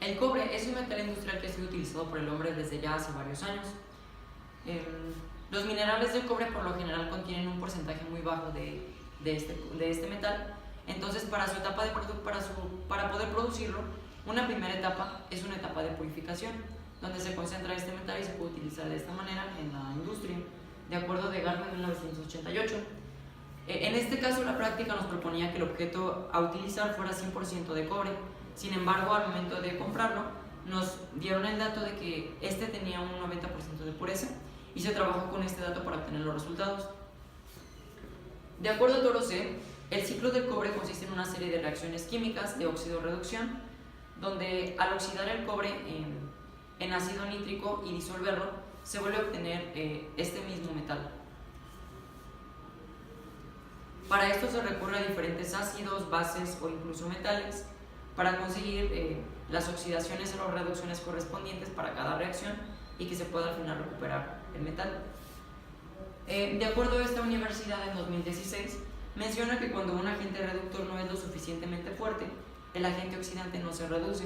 El cobre es un metal industrial que ha sido utilizado por el hombre desde ya hace varios años. Los minerales del cobre por lo general contienen un porcentaje muy bajo de este metal. Entonces, para poder producirlo, una primera etapa es una etapa de purificación, donde se concentra este metal y se puede utilizar de esta manera en la industria, de acuerdo a Gartner en 1988. En este caso, la práctica nos proponía que el objeto a utilizar fuera 100% de cobre. Sin embargo, al momento de comprarlo, nos dieron el dato de que este tenía un 90% de pureza y se trabajó con este dato para obtener los resultados. De acuerdo a Toro C, el ciclo del cobre consiste en una serie de reacciones químicas de óxido-reducción, donde al oxidar el cobre en ácido nítrico y disolverlo, se vuelve a obtener este mismo metal. Para esto se recurre a diferentes ácidos, bases o incluso metales para conseguir las oxidaciones o reducciones correspondientes para cada reacción y que se pueda al final recuperar el metal. De acuerdo a esta universidad, en 2016 menciona que cuando un agente reductor no es lo suficientemente fuerte, el agente oxidante no se reduce,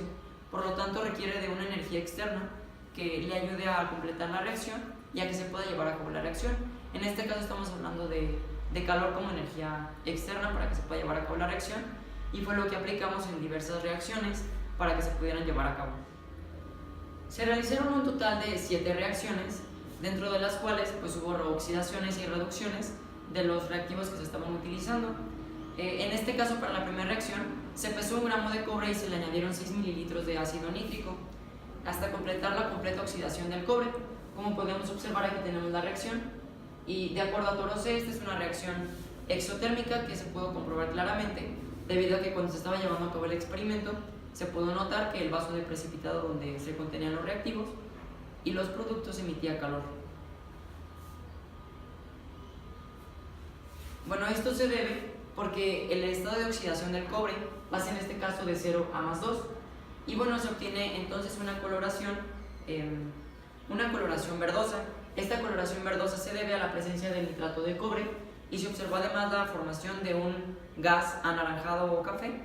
por lo tanto requiere de una energía externa que le ayude a completar la reacción y a que se pueda llevar a cabo la reacción. En este caso estamos hablando de calor como energía externa para que se pueda llevar a cabo la reacción, y fue lo que aplicamos en diversas reacciones para que se pudieran llevar a cabo. Se realizaron un total de 7 reacciones, dentro de las cuales pues hubo oxidaciones y reducciones de los reactivos que se estaban utilizando. En este caso, para la primera reacción, se pesó 1 gramo de cobre y se le añadieron 6 mililitros de ácido nítrico hasta completar la completa oxidación del cobre. Como podemos observar, aquí tenemos la reacción, y de acuerdo a Toro C, esta es una reacción exotérmica que se pudo comprobar claramente debido a que cuando se estaba llevando a cabo el experimento se pudo notar que el vaso de precipitado donde se contenían los reactivos y los productos emitía calor. Bueno, esto se debe porque el estado de oxidación del cobre pasa en este caso de 0 a +2, y bueno, se obtiene entonces una coloración verdosa. Esta coloración verdosa se debe a la presencia del nitrato de cobre, y se observó además la formación de un gas anaranjado o café,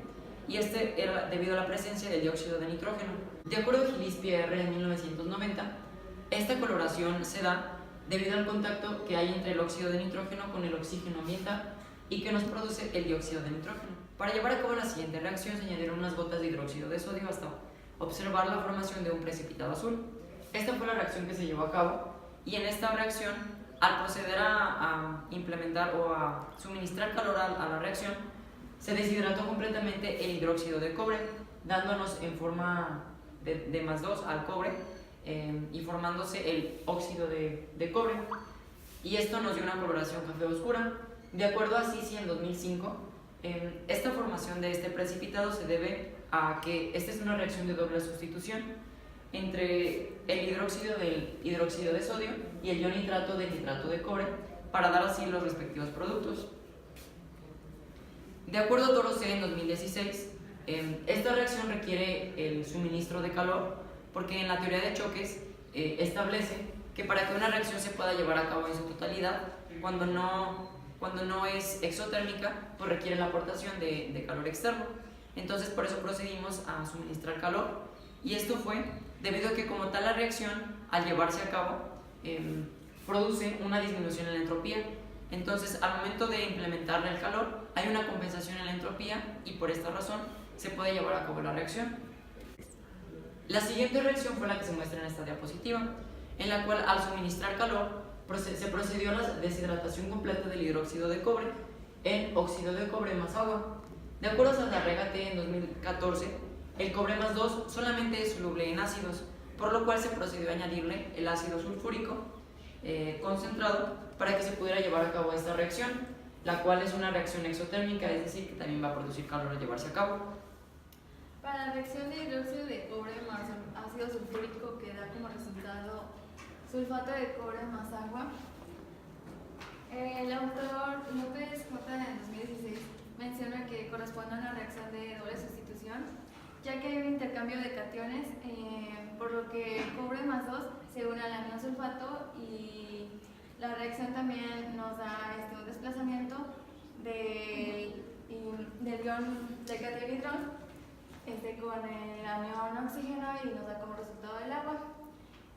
y este era debido a la presencia del dióxido de nitrógeno. De acuerdo a Gillespie R. en 1990, esta coloración se da debido al contacto que hay entre el óxido de nitrógeno con el oxígeno ambiental y que nos produce el dióxido de nitrógeno. Para llevar a cabo la siguiente reacción se añadieron unas gotas de hidróxido de sodio hasta observar la formación de un precipitado azul. Esta fue la reacción que se llevó a cabo, y en esta reacción, al proceder a implementar o a suministrar calor a la reacción, se deshidrató completamente el hidróxido de cobre, dándonos en forma de +2 al cobre y formándose el óxido de cobre, y esto nos dio una coloración café oscura. De acuerdo a Sisi en 2005, esta formación de este precipitado se debe a que esta es una reacción de doble sustitución entre el hidróxido del hidróxido de sodio y el ionitrato del nitrato de cobre para dar así los respectivos productos. De acuerdo a Toro C en 2016, esta reacción requiere el suministro de calor porque en la teoría de choques establece que para que una reacción se pueda llevar a cabo en su totalidad, cuando no es exotérmica, pues requiere la aportación de calor externo. Entonces por eso procedimos a suministrar calor, y esto fue debido a que como tal la reacción, al llevarse a cabo, produce una disminución en la entropía. Entonces al momento de implementarle el calor hay una compensación en la entropía, y por esta razón se puede llevar a cabo la reacción. La siguiente reacción fue la que se muestra en esta diapositiva, en la cual al suministrar calor se procedió a la deshidratación completa del hidróxido de cobre en óxido de cobre más agua. De acuerdo a Saldarriaga T en 2014, el cobre +2 solamente es soluble en ácidos, por lo cual se procedió a añadirle el ácido sulfúrico concentrado para que se pudiera llevar a cabo esta reacción, la cual es una reacción exotérmica, es decir, que también va a producir calor al llevarse a cabo. Para la reacción de hidróxido de cobre más ácido sulfúrico, que da como resultado sulfato de cobre más agua, el autor López J. en 2016 menciona que corresponde a una reacción de doble sustitución, ya que hay un intercambio de cationes, por lo que el cobre +2 se une al anión sulfato, y la reacción también nos da un desplazamiento del ion del catión hidrón con el anión oxígeno y nos da como resultado el agua.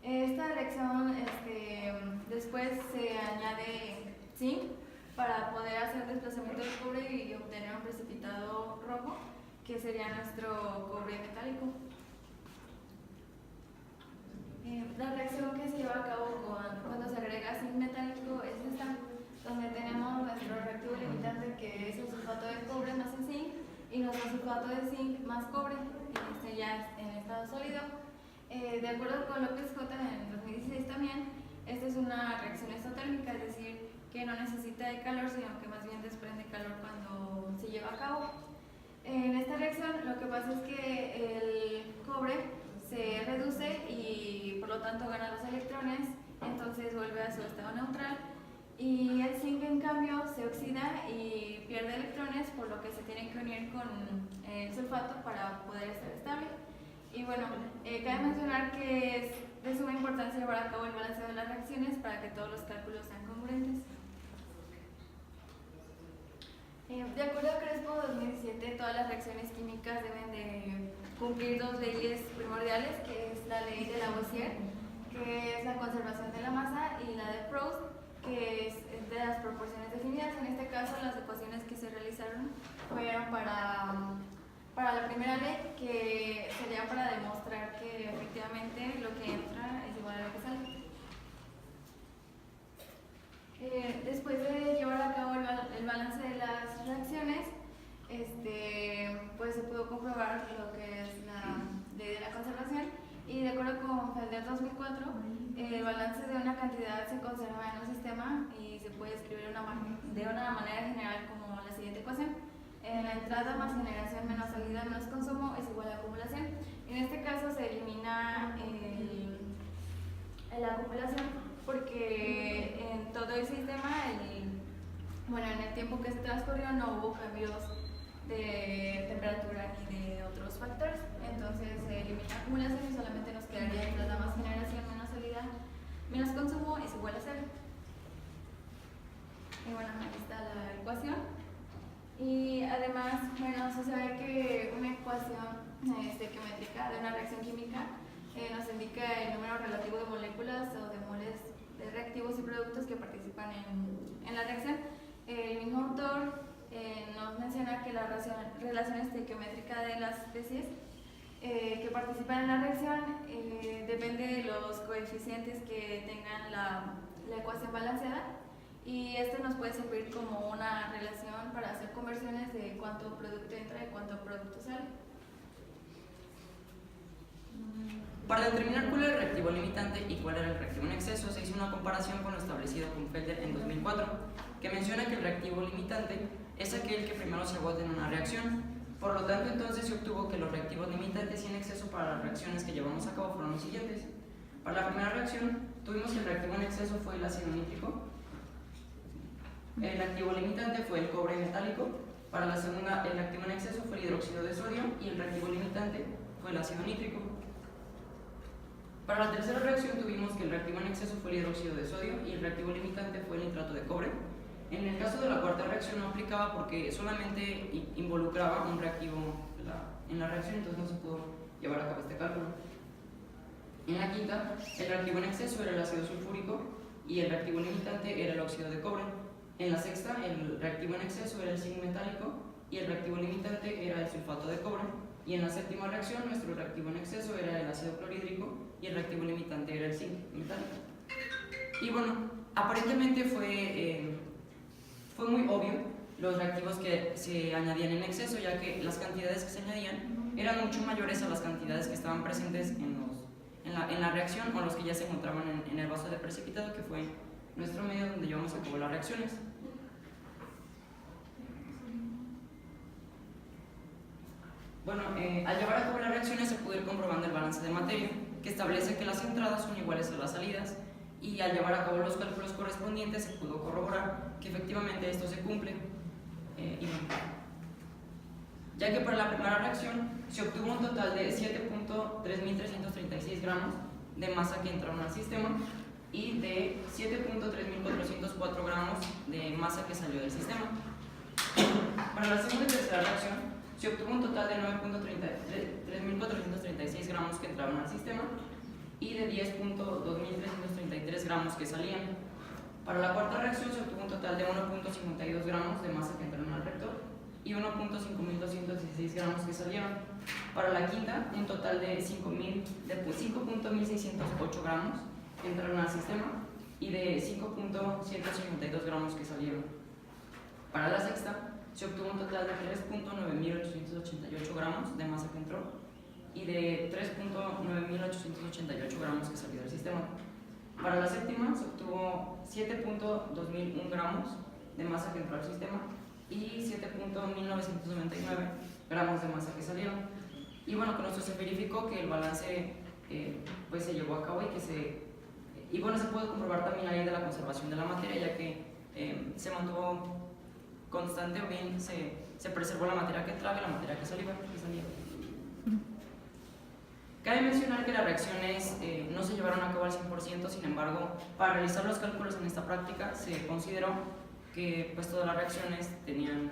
Esta reacción después se añade zinc para poder hacer desplazamiento del cobre y obtener un precipitado rojo, que sería nuestro cobre metálico. La reacción que se lleva a cabo cuando se agrega zinc metálico es esta, donde tenemos nuestro reactivo limitante, que es el sulfato de cobre más el zinc, y nuestro sulfato de zinc más cobre, ya en estado sólido. De acuerdo con López J. en 2016 también, esta es una reacción exotérmica, es decir, que no necesita de calor, sino que más bien desprende calor cuando se lleva a cabo. En esta reacción lo que pasa es que el cobre se reduce y por lo tanto gana los electrones, entonces vuelve a su estado neutral, y el zinc en cambio se oxida y pierde electrones, por lo que se tiene que unir con el sulfato para poder estar estable. Y bueno, cabe mencionar que es de suma importancia llevar a cabo el balanceo de las reacciones para que todos los cálculos sean congruentes. De acuerdo a Crespo 2017, todas las reacciones químicas deben de cumplir dos leyes primordiales, que es la ley de Lavoisier, que es la conservación de la masa, y la de Proust, que es de las proporciones definidas. En este caso, las ecuaciones que se realizaron fueron para la primera ley, que sería para demostrar que efectivamente lo que entra es igual a lo que sale. Después de llevar a cabo el balance de las reacciones, pues se pudo comprobar lo que es la ley de la conservación, y de acuerdo con Felder 2004, el balance de una cantidad se conserva en un sistema y se puede escribir de una manera general como la siguiente ecuación: la entrada más generación menos salida menos consumo es igual a acumulación. En este caso se elimina la acumulación, porque en todo el sistema, en el tiempo que se transcurrió no hubo cambios de temperatura ni de otros factores, entonces se elimina acumulación y solamente nos quedaría entrada más generación menos salida menos consumo es igual a cero. Y bueno, ahí está la ecuación. Y además, se sabe que una ecuación estequiométrica de una reacción química nos indica el número relativo de moléculas o de moles de reactivos y productos que participan en la reacción. El mismo autor nos menciona que la relación estequiométrica de las especies que participan en la reacción depende de los coeficientes que tengan la ecuación balanceada, y esto nos puede servir como una relación para hacer conversiones de cuánto producto entra y cuánto producto sale. Para determinar cuál era el reactivo limitante y cuál era el reactivo en exceso, se hizo una comparación con lo establecido con Felder en 2004, que menciona que el reactivo limitante es aquel que primero se agota en una reacción. Por lo tanto, entonces se obtuvo que los reactivos limitantes y en exceso para las reacciones que llevamos a cabo fueron los siguientes. Para la primera reacción, tuvimos que el reactivo en exceso fue el ácido nítrico, el reactivo limitante fue el cobre metálico. Para la segunda, el reactivo en exceso fue el hidróxido de sodio y el reactivo limitante fue el ácido nítrico. Para la tercera reacción tuvimos que el reactivo en exceso fue el hidróxido de sodio y el reactivo limitante fue el nitrato de cobre. En el caso de la cuarta reacción no aplicaba porque solamente involucraba un reactivo en la reacción, entonces no se pudo llevar a cabo este cálculo. En la quinta, el reactivo en exceso era el ácido sulfúrico y el reactivo limitante era el óxido de cobre. En la sexta, el reactivo en exceso era el zinc metálico y el reactivo limitante era el sulfato de cobre. Y en la séptima reacción, nuestro reactivo en exceso era el ácido clorhídrico y el reactivo limitante era el zinc metálico. Y bueno, aparentemente fue muy obvio los reactivos que se añadían en exceso, ya que las cantidades que se añadían eran mucho mayores a las cantidades que estaban presentes en la reacción o los que ya se encontraban en el vaso de precipitado, que fue nuestro medio donde llevamos a cabo las reacciones. Bueno, al llevar a cabo las reacciones se pudo ir comprobando el balance de materia, que establece que las entradas son iguales a las salidas, y al llevar a cabo los cálculos correspondientes se pudo corroborar que efectivamente esto se cumple. Ya que para la primera reacción se obtuvo un total de 7.3336 gramos de masa que entraron al sistema y de 7.3404 gramos de masa que salió del sistema. Para la segunda y tercera reacción se obtuvo un total de 9.3436 gramos que entraban al sistema y de 10.2333 gramos que salían. Para la cuarta reacción se obtuvo un total de 1.52 gramos de masa que entraron al reactor y 1.5216 gramos que salieron. Para la quinta, un total de 5.1608 gramos que entraron al sistema y de 5.152 gramos que salieron. Para la sexta, se obtuvo un total de 3.9888 gramos de masa que entró y de 3.9888 gramos que salió del sistema. Para la séptima, se obtuvo 7.2001 gramos de masa que entró al sistema y 7.1999 gramos de masa que salieron. Y bueno, con esto se verificó que el balance pues se llevó a cabo y bueno, se puede comprobar también la ley de la conservación de la materia, ya que se mantuvo constante, o bien se preservó la materia que entraba y la materia que salía. Cabe mencionar que las reacciones no se llevaron a cabo al 100%, sin embargo, para realizar los cálculos en esta práctica se consideró que pues, todas las reacciones tenían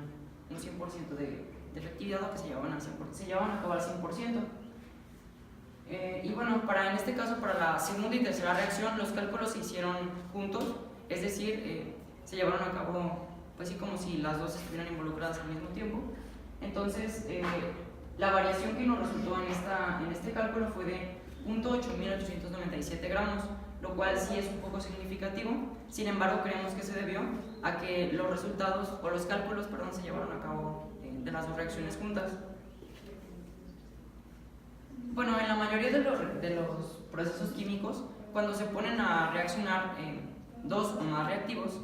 un 100% de efectividad o que se llevaban a cabo al 100%. Y bueno, en este caso, para la segunda y tercera reacción, los cálculos se hicieron juntos, es decir, se llevaron a cabo pues sí, como si las dos estuvieran involucradas al mismo tiempo. Entonces, la variación que nos resultó en este cálculo fue de 0.8897 gramos, lo cual sí es un poco significativo. Sin embargo, creemos que se debió a que los resultados o los cálculos, se llevaron a cabo de las dos reacciones juntas. Bueno, en la mayoría de los procesos químicos, cuando se ponen a reaccionar dos o más reactivos,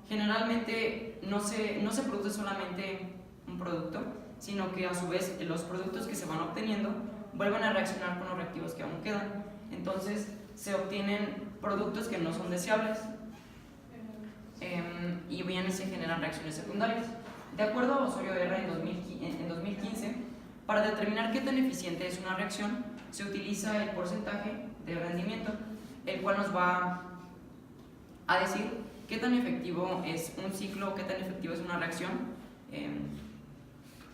generalmente no se produce solamente un producto, sino que a su vez los productos que se van obteniendo vuelven a reaccionar con los reactivos que aún quedan. Entonces se obtienen productos que no son deseables y bien se generan reacciones secundarias. De acuerdo a Osorio R. en 2015, para determinar qué tan eficiente es una reacción, se utiliza el porcentaje de rendimiento, el cual nos va a decir qué tan efectivo es un ciclo, qué tan efectivo es una reacción.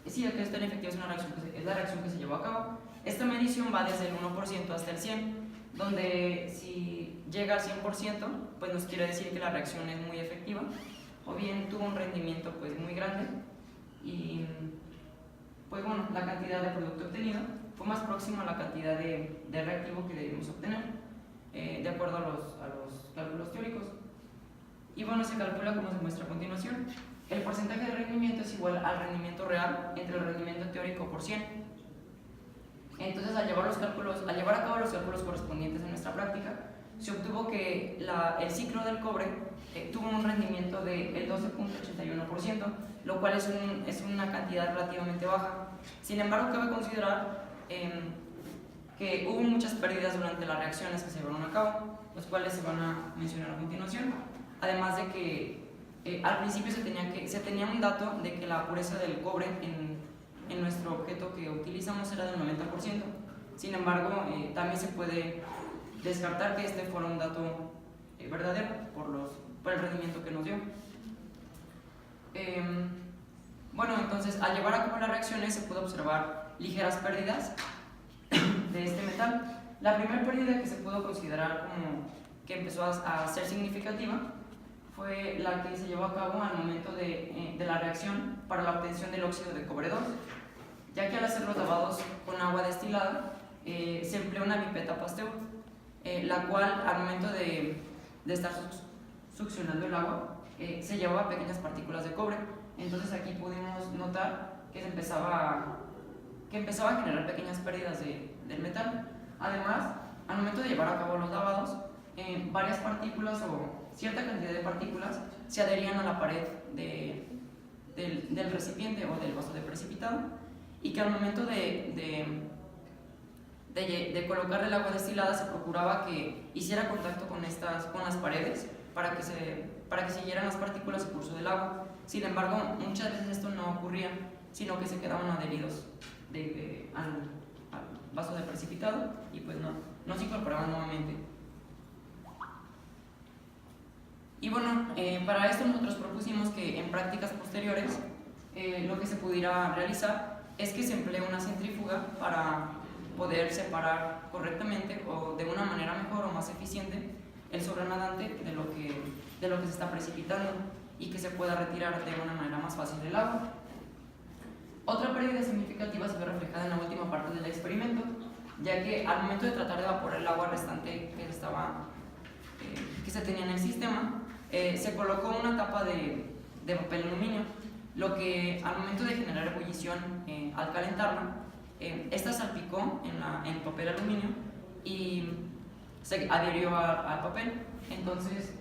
Sí, qué tan efectiva es una reacción, es la reacción que se llevó a cabo. Esta medición va desde el 1% hasta el 100%, donde si llega al 100%, pues nos quiere decir que la reacción es muy efectiva, o bien tuvo un rendimiento pues muy grande y pues bueno, la cantidad de producto obtenido fue más próxima a la cantidad de reactivo que debimos obtener, de acuerdo a los cálculos teóricos. Y bueno, se calcula como se muestra a continuación. El porcentaje de rendimiento es igual al rendimiento real entre el rendimiento teórico por 100. Entonces, al llevar a cabo los cálculos correspondientes a nuestra práctica, se obtuvo que el ciclo del cobre tuvo un rendimiento del 12.81%, lo cual es una cantidad relativamente baja. Sin embargo, cabe considerar que hubo muchas pérdidas durante las reacciones que se llevaron a cabo, los cuales se van a mencionar a continuación. Además de que al principio se tenía un dato de que la pureza del cobre en nuestro objeto que utilizamos era del 90%. Sin embargo, también se puede descartar que este fuera un dato verdadero por el rendimiento que nos dio. Bueno, entonces al llevar a cabo las reacciones se pudo observar ligeras pérdidas de este metal. La primera pérdida que se pudo considerar como que empezó a ser significativa fue la que se llevó a cabo al momento de la reacción para la obtención del óxido de cobre 2, ya que al hacer los lavados con agua destilada se empleó una pipeta Pasteur, la cual al momento de estar succionando el agua se llevaba pequeñas partículas de cobre. Entonces aquí pudimos notar que empezaba a generar pequeñas pérdidas del metal. Además, al momento de llevar a cabo los lavados, varias partículas o cierta cantidad de partículas se adherían a la pared del recipiente o del vaso de precipitado, y que al momento de colocar el agua destilada se procuraba que hiciera contacto con las paredes para que siguieran las partículas el curso del agua. Sin embargo, muchas veces esto no ocurría, sino que se quedaban adheridos al vaso de precipitado y pues no se incorporaban nuevamente. Y bueno, para esto nosotros propusimos que en prácticas posteriores lo que se pudiera realizar es que se emplee una centrífuga para poder separar correctamente o de una manera mejor o más eficiente el sobrenadante de lo que se está precipitando y que se pueda retirar de una manera más fácil del agua. Otra pérdida significativa se ve reflejada en la última parte del experimento, ya que al momento de tratar de evaporar el agua restante que se tenía en el sistema, se colocó una tapa de papel aluminio, lo que al momento de generar ebullición, al calentarla, esta salpicó en el papel aluminio y se adhirió al papel. Entonces,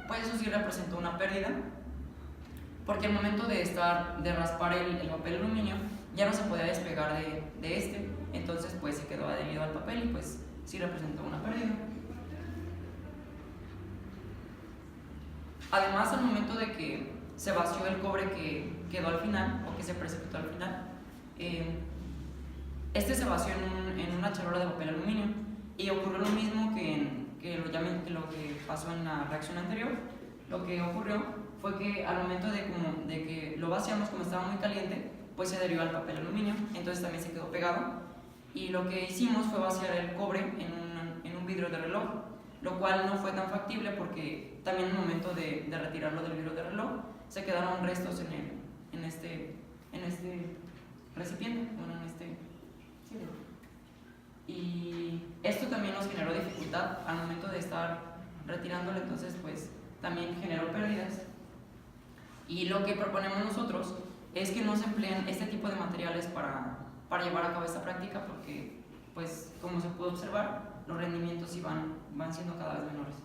pues eso sí representó una pérdida, porque al momento de raspar el papel aluminio ya no se podía despegar de este, entonces pues se quedó adherido al papel y pues sí representó una pérdida. Además, al momento de que se vació el cobre que quedó al final o que se precipitó al final, este se vació en una charola de papel aluminio y ocurrió lo mismo que lo que pasó en la reacción anterior. Lo que ocurrió fue que al momento de que lo vaciamos, como estaba muy caliente, pues se adherió al papel aluminio, entonces también se quedó pegado. Y lo que hicimos fue vaciar el cobre en un vidrio de reloj, lo cual no fue tan factible porque también en el momento de retirarlo del vidrio de reloj se quedaron restos en este recipiente, bueno, sí. Y esto también nos generó dificultad al momento de estar retirándolo, entonces pues también generó pérdidas. Y lo que proponemos nosotros es que no se empleen este tipo de materiales para llevar a cabo esta práctica, porque pues como se puede observar, los rendimientos sí van siendo cada vez menores.